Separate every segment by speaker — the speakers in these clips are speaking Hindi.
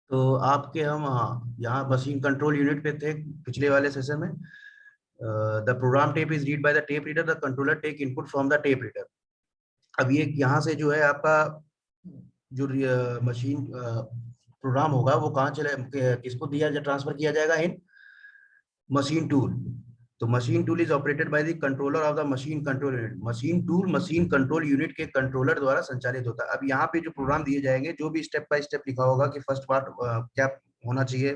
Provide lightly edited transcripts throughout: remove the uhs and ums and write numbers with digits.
Speaker 1: तो आपके हम हाँ यहाँ मशीन कंट्रोल यूनिट पे थे पिछले वाले सेशन में। The program tape is read by the tape reader, the controller take input from the tape reader. अब ये यहाँ से जो है आपका जो मशीन प्रोग्राम होगा वो कहाँ चले, किसको दिया ट्रांसफर किया जाएगा, इन मशीन टूल। तो machine tool is operated by the controller of the machine control unit. Machine tool machine control unit के कंट्रोलर द्वारा संचालित होता है। अब यहाँ पे जो प्रोग्राम दिए जाएंगे, जो भी स्टेप बाय स्टेप लिखा होगा कि फर्स्ट पार्ट क्या होना चाहिए,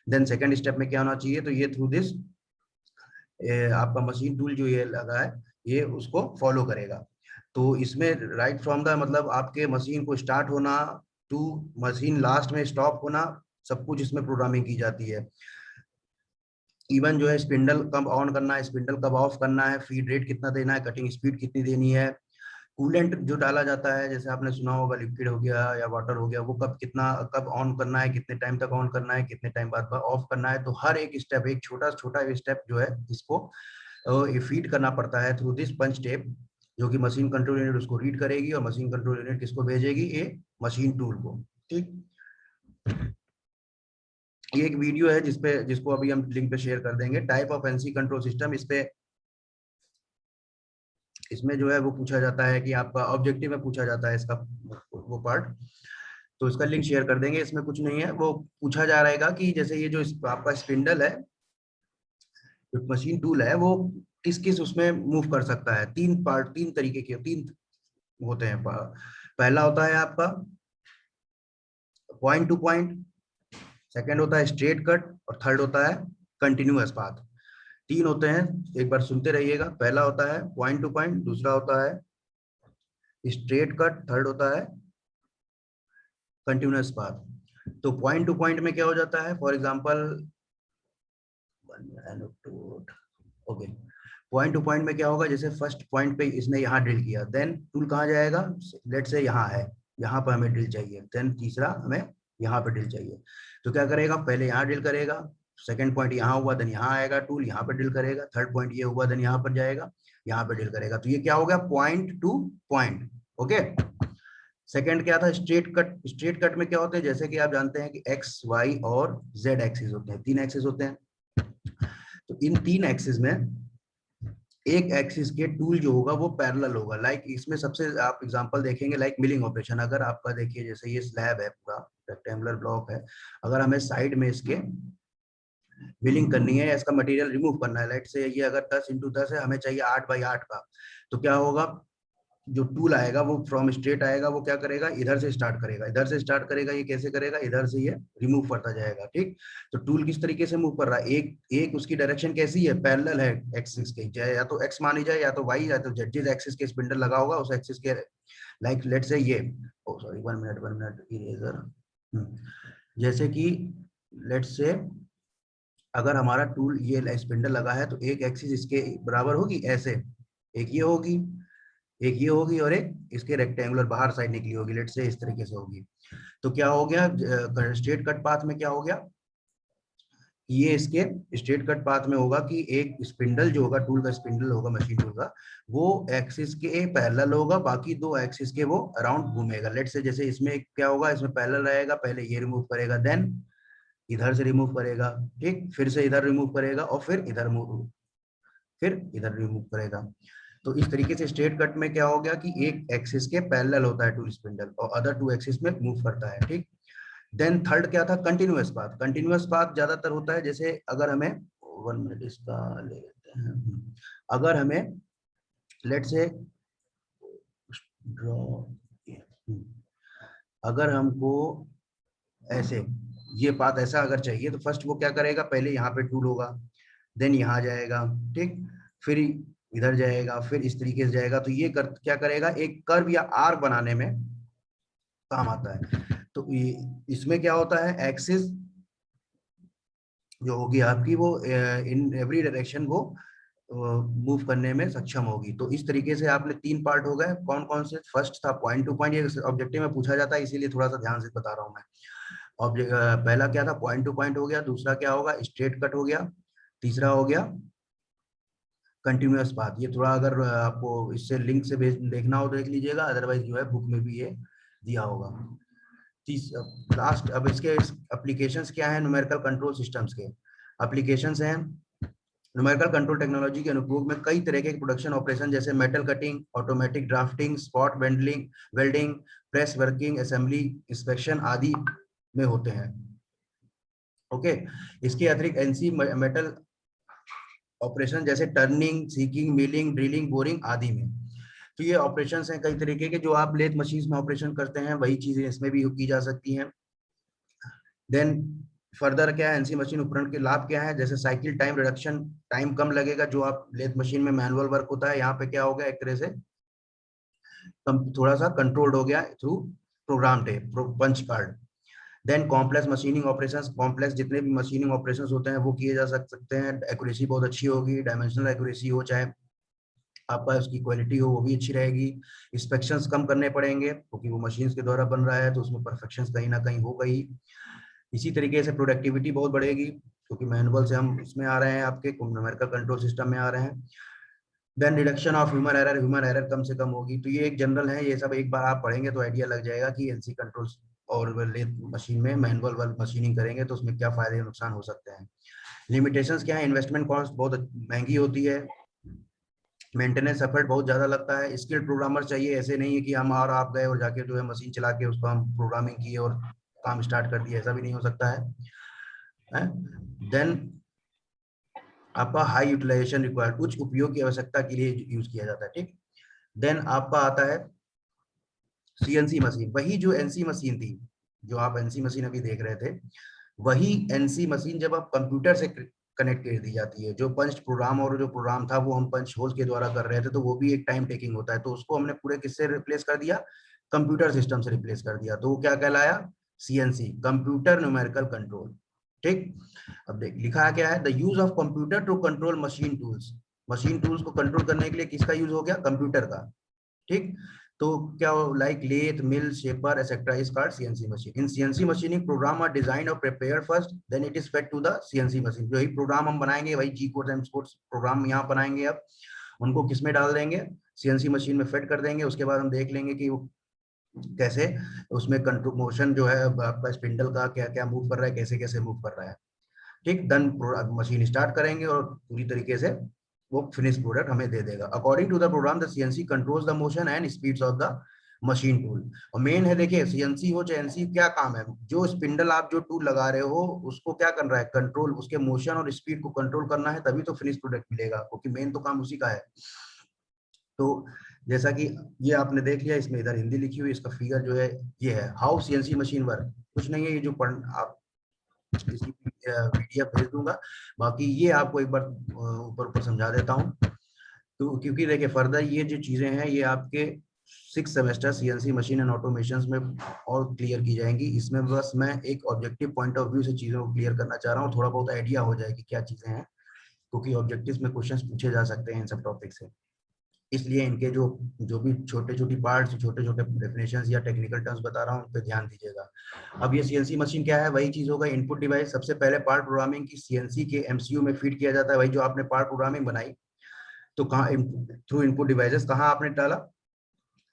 Speaker 1: देन सेकंड स्टेप में क्या होना चाहिए, तो ये थ्रू दिस आपका मशीन टूल जो ये लगा है ये उसको फॉलो करेगा। तो इसमें राइट फ्रॉम द मतलब आपके मशीन को स्टार्ट होना टू मशीन लास्ट में स्टॉप होना, सब कुछ इसमें प्रोग्रामिंग की जाती है। इवन जो है स्पिंडल कब ऑन करना है, स्पिंडल कब ऑफ करना है, फीड रेट कितना देना है, कटिंग स्पीड कितनी देनी है, कूलेंट जो डाला जाता है जैसे आपने सुना होगा लिक्विड हो गया या वाटर हो गया, वो कब कितना कब ऑन करना है, कितने टाइम तक ऑन करना है, कितने टाइम बाद ऑफ करना है। तो हर एक स्टेप, एक छोटा छोटा स्टेप जो है इसको फीड करना पड़ता है थ्रू दिस पंच टेप, जो कि मशीन कंट्रोल यूनिट उसको रीड करेगी और मशीन कंट्रोल यूनिट किसको भेजेगी, ये मशीन टूल को। ठीक, ये एक वीडियो है जिसपे जिसको अभी हम लिंक पे शेयर कर देंगे, type of NC control system. इस पे इसमें जो है वो पूछा जाता है कि आपका ऑब्जेक्टिव में पूछा जाता है इसका वो पार्ट, तो इसका लिंक शेयर कर देंगे। इसमें कुछ नहीं है, वो पूछा जा रहेगा कि जैसे ये जो आपका स्पिंडल है, जो मशीन टूल है, वो किस किस उसमें मूव कर सकता है। तीन पार्ट, तीन तरीके के तीन होते हैं। पहला होता है आपका पॉइंट टू पॉइंट, सेकंड होता है स्ट्रेट कट और थर्ड होता है कंटिन्यूअस पाथ। तीन होते हैं, एक बार सुनते रहिएगा। पहला होता है पॉइंट टू पॉइंट, दूसरा होता है स्ट्रेट कट, थर्ड होता है कंटिन्यूअस पाथ। तो पॉइंट टू पॉइंट में क्या हो जाता है, for example okay, point two point में क्या होगा, जैसे फर्स्ट पॉइंट पे इसने यहाँ ड्रिल किया, देन टूल कहाँ जाएगा, लेट से यहाँ है, यहाँ पर हमें ड्रिल चाहिए, देन तीसरा हमें यहाँ पे ड्रिल चाहिए। तो क्या करेगा, पहले यहाँ ड्रिल करेगा, सेकंड पॉइंट यहाँ हुआ, देन यहाँ आएगा टूल, यहाँ पे ड्रिल करेगा, थर्ड पॉइंट ये हुआ, देन यहाँ पर जाएगा, यहाँ पे ड्रिल करेगा। तो ये क्या हो गया, point two point. Okay, second क्या था, स्ट्रेट कट। स्ट्रेट कट में क्या होते हैं, जैसे कि आप जानते हैं कि एक्स वाई और जेड एक्सिस होते हैं, तीन एक्सिस होते हैं। तो इन तीन एक्सिस में एक एक्सिस के टूल जो होगा वो पैरेलल होगा। लाइक इसमें सबसे आप एग्जांपल देखेंगे, लाइक मिलिंग ऑपरेशन। अगर आपका देखिए जैसे ये स्लैब है, पूरा रेक्टेंगुलर ब्लॉक है, अगर हमें साइड में इसके मिलिंग करनी है या इसका मटेरियल रिमूव करना है, लाइट से ये अगर 10x10 है, हमें चाहिए 8x8 का, तो क्या होगा, जो टूल आएगा वो फ्रॉम स्ट्रेट आएगा, वो क्या करेगा, इधर से स्टार्ट करेगा, इधर से स्टार्ट करेगा। ये कैसे करेगा, इधर से ये रिमूव करता जाएगा। ठीक, तो टूल किस तरीके से मूव कर रहा है, एक एक उसकी डायरेक्शन कैसी है, पैरेलल है एक्सिस के, चाहे या तो एक्स मानी जाए या तो वाई, या तो जेड। जिस एक्सिस के स्पिंडल लगा होगा उस एक्सिस के, लाइक लेट से ये, ओ सॉरी 1 मिनट इरेजर, जैसे कि लेट से अगर हमारा टूल ये स्पिंडल लगा है, तो एक एक्सिस इसके बराबर होगी ऐसे, एक ये होगी, एक ये होगी, और एक इसके रेक्टेंगुलर बाहर साइड निकली होगी, लेट से इस तरीके से होगी। तो क्या हो गया, स्ट्रेट कट पाथ में क्या हो गया, ये इसके स्ट्रेट कट पाथ में होगा कि एक स्पिंडल जो होगा, टूल का स्पिंडल होगा मशीन टूल का, वो एक्सिस के पैरेलल होगा, बाकी दो एक्सिस के वो अराउंड घूमेगा। लेट से जैसे इसमें क्या होगा, इसमें पैरेलल रहेगा, पहले ये रिमूव करेगा, देन इधर से रिमूव करेगा, ठीक, फिर से इधर रिमूव करेगा, और फिर इधर रिमूव करेगा। तो इस तरीके से स्ट्रेट कट में क्या हो गया कि एक एक्सिस के पैरेलल होता है टूल स्पिंडल, और अदर टू एक्सिस में मूव करता है। ठीक, देन थर्ड क्या था, कंटिन्यूअस पाथ। कंटिन्यूअस पाथ ज्यादातर होता है, जैसे अगर हमें 1 मिनट इसका ले लेते हैं, अगर हमें लेट से ड्रॉ, अगर हमको ऐसे ये पाथ ऐसा अगर चाहिए, तो फर्स्ट वो क्या करेगा, पहले यहाँ पे टूल होगा, देन यहाँ जाएगा, ठीक, फिर इधर जाएगा, फिर इस तरीके से जाएगा। तो ये क्या करेगा, एक कर्व या आर्क बनाने में काम आता है। तो इसमें क्या होता है, एक्सिस जो होगी आपकी वो इन एवरी डायरेक्शन वो मूव करने में सक्षम होगी। तो इस तरीके से आपने तीन पार्ट हो गए, कौन कौन से, फर्स्ट था पॉइंट टू पॉइंट, ये ऑब्जेक्टिव में पूछा जाता है इसीलिए थोड़ा सा ध्यान से बता रहा हूँ मैं। पहला क्या था, पॉइंट टू पॉइंट हो गया, दूसरा क्या होगा, स्ट्रेट कट हो गया, तीसरा हो गया कंटिन्यूअस पाथ। ये थोड़ा अगर आपको इससे लिंक से देखना हो तो देख लीजिएगा, अदरवाइज जो है बुक में भी ये दिया होगा। लास्ट, अब इसके एप्लीकेशंस क्या है न्यूमेरिकल कंट्रोल सिस्टम्स के एप्लीकेशंस हैं। न्यूमेरिकल कंट्रोल टेक्नोलॉजी के अनुप्रयोग में कई तरह के प्रोडक्शन ऑपरेशन जैसे metal cutting, automatic drafting, spot welding, press working, assembly, inspection आदि में होते हैं। ओके, इसके अतिरिक्त एनसी मेटल ऑपरेशन जैसे turning, seeking, milling, drilling, boring आदि में। तो ये ऑपरेशंस हैं कई तरीके के जो आप लेथ मशीन में ऑपरेशन करते हैं, वही चीजें इसमें भी की जा सकती हैं। देन फर्दर क्या है, एनसी मशीन उपकरण के लाभ क्या है, जैसे साइकिल टाइम रिडक्शन, टाइम कम लगेगा। जो आप लेथ मशीन में मैनुअल वर्क होता है, यहाँ पे क्या हो गया, एक तरह से थोड़ा सा कंट्रोल्ड हो गया through program tape, punch card. Then complex machining operations, complex जितने भी मशीनिंग ऑपरेशंस होते हैं वो किए जा सकते हैं। एक्यूरेसी बहुत अच्छी होगी, डायमेंशनल एक्यूरेसी हो, चाहे आपका उसकी क्वालिटी हो वो भी अच्छी रहेगी। इंस्पेक्शंस कम करने पड़ेंगे क्योंकि वो मशीन्स के द्वारा बन रहा है, तो उसमें परफेक्शंस कहीं ना कहीं हो गई। इसी तरीके से प्रोडक्टिविटी बहुत बढ़ेगी क्योंकि मैनुअल से हम इसमें आ रहे हैं, आपके न्यूमेरिकल कंट्रोल सिस्टम में आ रहे हैं। Then reduction of human error कम से कम होगी। तो ये एक जनरल है, ये सब एक बार आप पढ़ेंगे तो आइडिया लग जाएगा कि एनसी कंट्रोल और लेथ मशीन में मैनुअल वर्क मशीनिंग करेंगे तो उसमें क्या फायदे नुकसान हो सकते हैं। लिमिटेशंस क्या है, इन्वेस्टमेंट कॉस्ट बहुत महंगी होती है, मेंटेनेंस एफर्ट बहुत ज्यादा लगता है, स्किल्ड प्रोग्रामर चाहिए। ऐसे नहीं है कि हम और आप गए और जाके जो है मशीन चला के उसको हम प्रोग्रामिंग किए और काम स्टार्ट कर दिया, ऐसा भी नहीं हो सकता है। देन आपका हाई यूटिलाइजेशन रिक्वायर्ड, उच्च उपयोग की आवश्यकता के लिए यूज किया जाता है। ठीक, देन आपका आता है सीएनसी मशीन, वही जो एनसी मशीन थी, जो आप एनसी मशीन अभी देख रहे थे, वही एनसी मशीन जब आप कंप्यूटर से कनेक्ट कर दी जाती है, जो पंच प्रोग्राम और जो प्रोग्राम था वो हम पंच होल के द्वारा कर रहे थे, तो वो भी एक टाइम टेकिंग होता है, तो उसको हमने पूरे किससे रिप्लेस कर दिया, कंप्यूटर सिस्टम से रिप्लेस कर दिया, तो वो क्या कहलाया, सीएनसी, कंप्यूटर न्यूमेरिकल कंट्रोल। ठीक, अब देख लिखा है क्या है, the use of computer to control machine tools, machine tools को कंट्रोल करने के लिए किसका यूज हो गया, कंप्यूटर का। ठीक, तो क्या like lathe, mill, shaper etcetera is called CNC machine. In CNC machining program are design और prepare first, then it is fed to the CNC machine. जो ही प्रोग्राम हम बनाएंगे वही G code M code program यहाँ बनाएंगे, अब उनको किस में डाल देंगे, सीएनसी मशीन में फेड कर देंगे। उसके बाद हम देख लेंगे कि वो कैसे उसमें कंट्रोल मोशन जो है आपका स्पिंडल का क्या क्या मूव कर रहा है, कैसे कैसे मूव कर रहा है। ठीक, देन मशीन स्टार्ट करेंगे और पूरी तरीके से वो फिनिश प्रोडक्ट हमें दे देगा। According to the program the CNC controls the motion and speeds of the machine tool. और मेन है, देखिए सीएनसी हो चाहे एनसी, क्या काम है, जो स्पिंडल आप जो टूल लगा रहे हो उसको क्या कर रहा है, कंट्रोल, उसके मोशन और स्पीड को कंट्रोल करना है, तभी तो फिनिश प्रोडक्ट मिलेगा, क्योंकि मेन तो काम उसी का है। तो जैसा कि ये आपने देख लिया, इसमें इधर हिंदी लिखी हुई, इसका फिगर जो है ये है, हाउ सीएनसी मशीन वर्क। कुछ नहीं है, ये जो आप इसकी पीडीएफ भेज दूंगा, बाकी ये आपको एक बार ऊपर ऊपर समझा देता हूँ। तो क्योंकि देखिए फर्दर ये जो चीजें हैं ये आपके 6 semester CNC machine and automation में और क्लियर की जाएंगी। इसमें बस मैं एक ऑब्जेक्टिव पॉइंट ऑफ व्यू से चीजों को क्लियर करना चाह रहा हूँ, थोड़ा बहुत आइडिया हो जाएगी क्या चीजें हैं, क्योंकि ऑब्जेक्टिव्स में क्वेश्चंस पूछे जा सकते हैं इन सब टॉपिक से, इसलिए इनके जो जो भी छोटे छोटी पार्ट्स, छोटे छोटे डेफिनेशंस या टेक्निकल टर्म्स बता रहा हूँ उन पे ध्यान दीजिएगा। अब ये सीएनसी मशीन क्या है, वही चीज होगा, इनपुट डिवाइस। सबसे पहले पार्ट प्रोग्रामिंग की सीएनसी के एमसीयू में फीड किया जाता है, वही जो आपने पार्ट प्रोग्रामिंग बनाई, तो कहाँ थ्रू इनपुट डिवाइसेस कहाँ आपने डाला,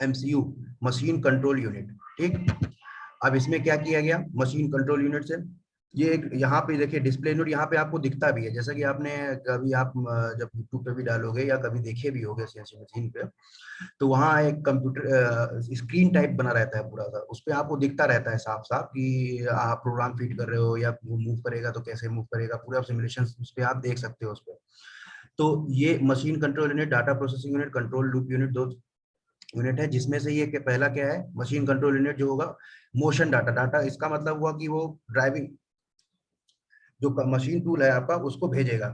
Speaker 1: एमसीयू, मशीन कंट्रोल यूनिट। ठीक, अब इसमें क्या किया गया, मशीन कंट्रोल यूनिट से ये एक यहाँ पे देखिए डिस्प्ले यूनिट यहाँ पे आपको दिखता भी है, जैसा कि आपने कभी आप जब यूट्यूब पे भी डालोगे या कभी देखे भी होगे सीएनसी मशीन पे, तो वहाँ एक कंप्यूटर स्क्रीन टाइप बना रहता है पूरा सा, उस पर आपको दिखता रहता है साफ साफ कि आप प्रोग्राम फीड कर रहे हो या वो मूव करेगा तो कैसे मूव करेगा, पूरा सिमुलेशन उस पर आप देख सकते हो उस पर। तो ये machine control unit, data processing unit, control loop unit, दो यूनिट है, जिसमें से ये पहला क्या है, मशीन कंट्रोल यूनिट जो होगा मोशन डाटा, डाटा इसका मतलब हुआ कि वो ड्राइविंग जो मशीन टूल है आपका उसको भेजेगा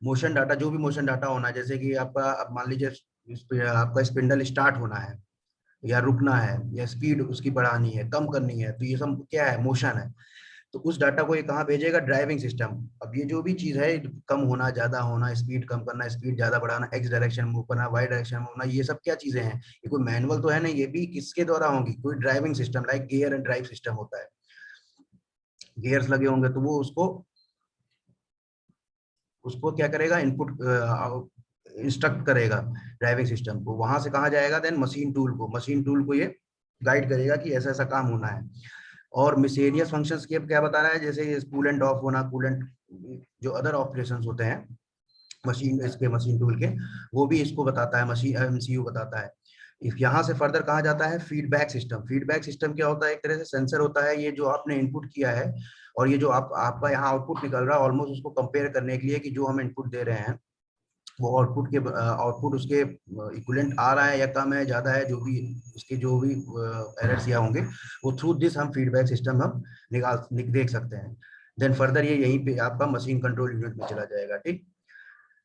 Speaker 1: मोशन डाटा, जो भी मोशन डाटा होना है, जैसे कि आपका अब मान लीजिए आपका स्पिंडल स्टार्ट होना है या रुकना है या स्पीड उसकी बढ़ानी है कम करनी है, तो ये सब क्या है, मोशन है। तो उस डाटा को ये कहाँ भेजेगा, ड्राइविंग सिस्टम। अब ये जो भी चीज है, कम होना, ज्यादा होना, स्पीड कम करना, स्पीड ज्यादा बढ़ाना, एक्स डायरेक्शन मूव करना, वाई डायरेक्शन मूव करना, ये सब क्या चीजें हैं, ये कोई मैनुअल तो है नहीं, ये भी किसके द्वारा होंगी, कोई driving system like gear and drive system होता है, गियर्स लगे होंगे तो वो उसको उसको क्या करेगा, इनपुट इंस्ट्रक्ट करेगा ड्राइविंग सिस्टम को, वहां से कहा जाएगा देन मशीन टूल को, मशीन टूल को ये गाइड करेगा कि ऐसा ऐसा काम होना है। और मिसेनियस फंक्शंस की अब क्या बता रहा है, जैसे ये कूलेंट ऑफ होना, कूलेंट, जो अदर ऑपरेशंस होते हैं मशीन, इसके मशीन टूल के, वो भी इसको बताता है, मशीन एमसीयू बताता है। यहाँ से फर्दर कहा जाता है फीडबैक सिस्टम। फीडबैक सिस्टम क्या होता है, एक तरह से सेंसर होता है, ये जो आपने इनपुट किया है और ये जो आपका यहाँ आउटपुट निकल रहा है, ऑलमोस्ट उसको कंपेयर करने के लिए कि जो हम इनपुट दे रहे हैं वो आउटपुट उसके इक्विवेलेंट आ रहा है या कम है, ज्यादा है, जो भी उसके जो भी एरर्स या होंगे, वो थ्रू दिस हम फीडबैक सिस्टम हम देख सकते हैं। देन फर्दर ये यहीं पे आपका मशीन कंट्रोल यूनिट में चला जाएगा। ठीक,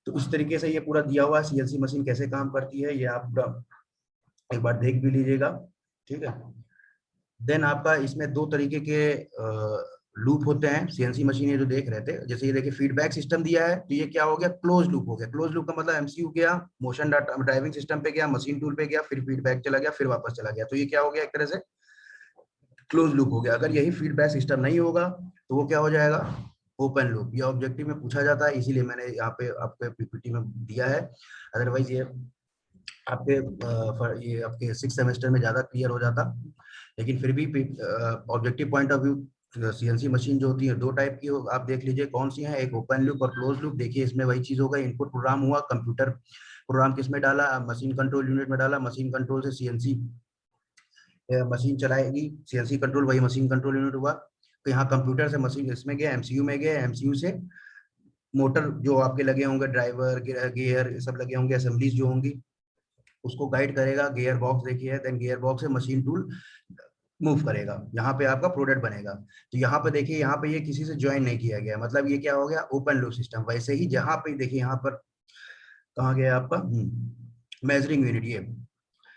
Speaker 1: तो इस तरीके से ये पूरा दिया हुआ है सीएनसी मशीन कैसे काम करती है, ये आप पूरा एक बार देख भी लीजिएगा। ठीक है, देन आपका इसमें दो तरीके के लूप होते हैं सीएनसी मशीन, ये जो देख रहे थे, जैसे ये देखिए फीडबैक सिस्टम दिया है, तो ये क्या हो गया, क्लोज लूप हो गया। क्लोज लूप का मतलब एमसीयू गया, मोशन डाटा ड्राइविंग सिस्टम पे गया, मशीन टूल पे गया, फिर फीडबैक चला गया, फिर वापस चला गया, तो ये क्या हो गया, एक तरह से क्लोज लूप हो गया। अगर यही फीडबैक सिस्टम नहीं होगा तो वो क्या हो जाएगा, ओपन लूप। ये ऑब्जेक्टिव में पूछा जाता है, इसीलिए मैंने यहाँ पे आपके पीपीटी में दिया है। अदरवाइज ये आपके ये आपके 6 सेमेस्टर में ज्यादा क्लियर हो जाता, लेकिन फिर भी objective point of view CNC machine जो होती है दो टाइप की आप देख लीजिए कौन सी है, एक ओपन लूप और क्लोज लूप। देखिए इसमें वही चीज होगा, इनपुट प्रोग्राम हुआ, कंप्यूटर प्रोग्राम किस में डाला, मशीन कंट्रोल यूनिट में डाला, मशीन कंट्रोल से सीएनसी मशीन चलाएगी, सीएनसी कंट्रोल वही मशीन कंट्रोल यूनिट हुआ। तो यहाँ कंप्यूटर से मशीन इसमें गया, एमसीयू में गया, एमसीयू से मोटर जो आपके लगे होंगे, ड्राइवर गियर सब लगे होंगे, असेंबलीज जो होंगी उसको गाइड करेगा। गियर बॉक्स देखिए, देन गियर बॉक्स से मशीन टूल मूव करेगा, यहाँ पे आपका प्रोडक्ट बनेगा। तो यहाँ पे देखिए, यहाँ पे ये किसी से ज्वाइन नहीं किया गया, मतलब ये क्या हो गया, ओपन लूप सिस्टम। वैसे ही जहाँ पे देखिए, यहाँ पर कहाँ गया आपका मेजरिंग यूनिट, ये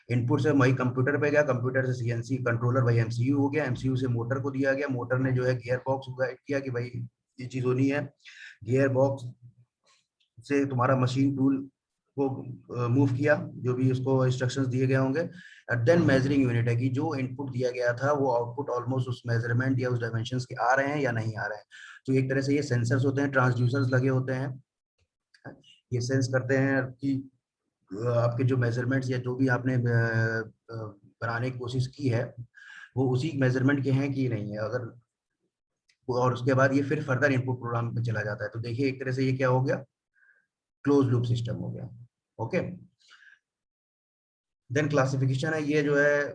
Speaker 1: इनपुट से वही कंप्यूटर पे गया, कंप्यूटर से सीएनसी कंट्रोलर वही एमसीयू हो गया, एमसीयू से मोटर को दिया गया, मोटर ने जो है गियर बॉक्स को गाइड किया कि भाई ये चीज होनी है। गियर बॉक्स से तुम्हारा मशीन टूल को मूव किया, जो भी उसको इंस्ट्रक्शंस दिए गए होंगे। एंड देन मेजरिंग यूनिट है कि जो इनपुट दिया गया था वो आउटपुट ऑलमोस्ट उस मेजरमेंट या उस डायमेंशंस के आ रहे हैं या नहीं आ रहे हैं। तो एक तरह से ये सेंसर्स होते हैं, ट्रांसड्यूसर्स लगे होते हैं, ये सेंस करते हैं कि आपके जो मेजरमेंट्स या जो भी आपने बनाने की कोशिश की है वो उसी मेजरमेंट के हैं कि नहीं है। अगर और उसके बाद ये फिर फर्दर इनपुट प्रोग्राम पे चला जाता है। तो देखिए एक तरह से ये क्या हो गया, क्लोज लूप सिस्टम हो गया। ओके, देन क्लासिफिकेशन है, ये जो है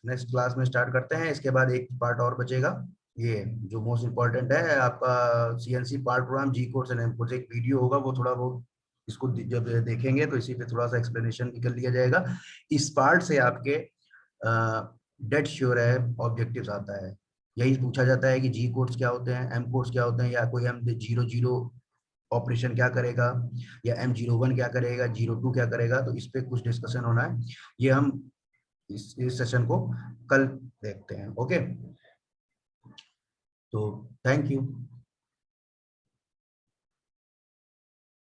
Speaker 1: नेक्स्ट क्लास में स्टार्ट करते हैं। इसके बाद एक पार्ट और बचेगा, ये जो मोस्ट इम्पोर्टेंट है आपका CNC part program, G codes and M codes. एक वीडियो होगा, वो थोड़ा वो इसको जब देखेंगे तो इसी पे थोड़ा सा एक्सप्लेनेशन भी कर लिया जाएगा। इस पार्ट से आपके डेट श्योर है ऑब्जेक्टिव्स आता है। यही पूछा जाता है कि जी कोड्स क्या होते हैं, एम कोड्स क्या होते हैं, या कोई एम 00 ऑपरेशन क्या करेगा, या M01 क्या करेगा, 02 क्या करेगा। तो इस पे कुछ डिस्कशन होना है, ये हम इस सेशन को कल देखते हैं। ओके, तो थैंक यू।